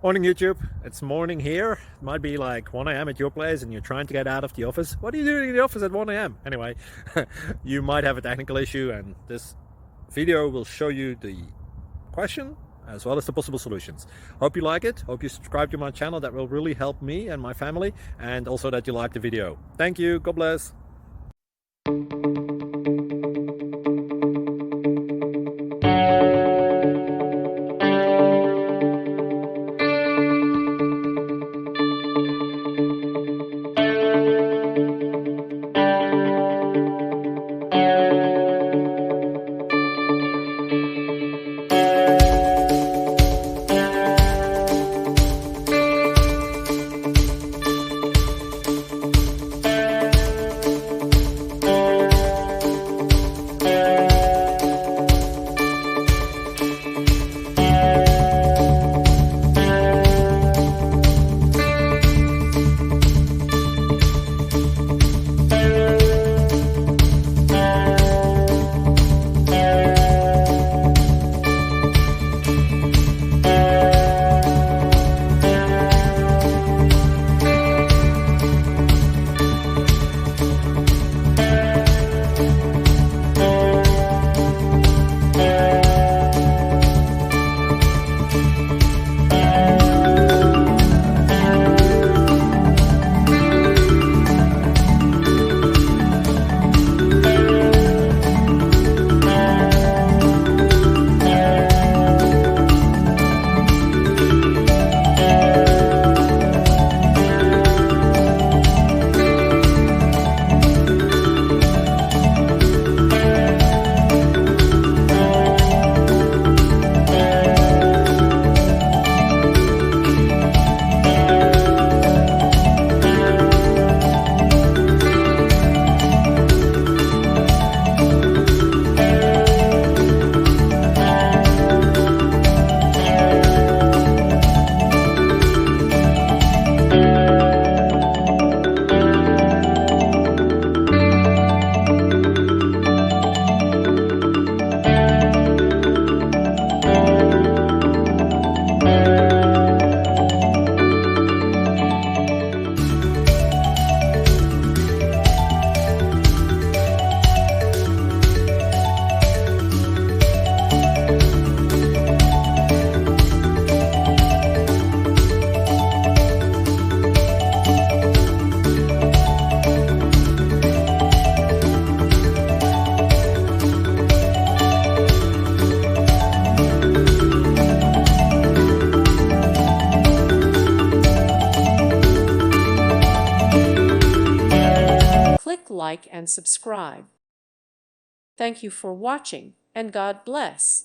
Morning YouTube, it's morning here. It might be like 1 a.m. at your place and you're trying to get out of the office. What are you doing in the office at 1 a.m? Anyway, you might have a technical issue and this video will show you the question as well as the possible solutions. Hope you like it, hope you subscribe to my channel. That will really help me and my family, and also that you like the video. Thank you, God bless. Click like and subscribe. Thank you for watching, and God bless.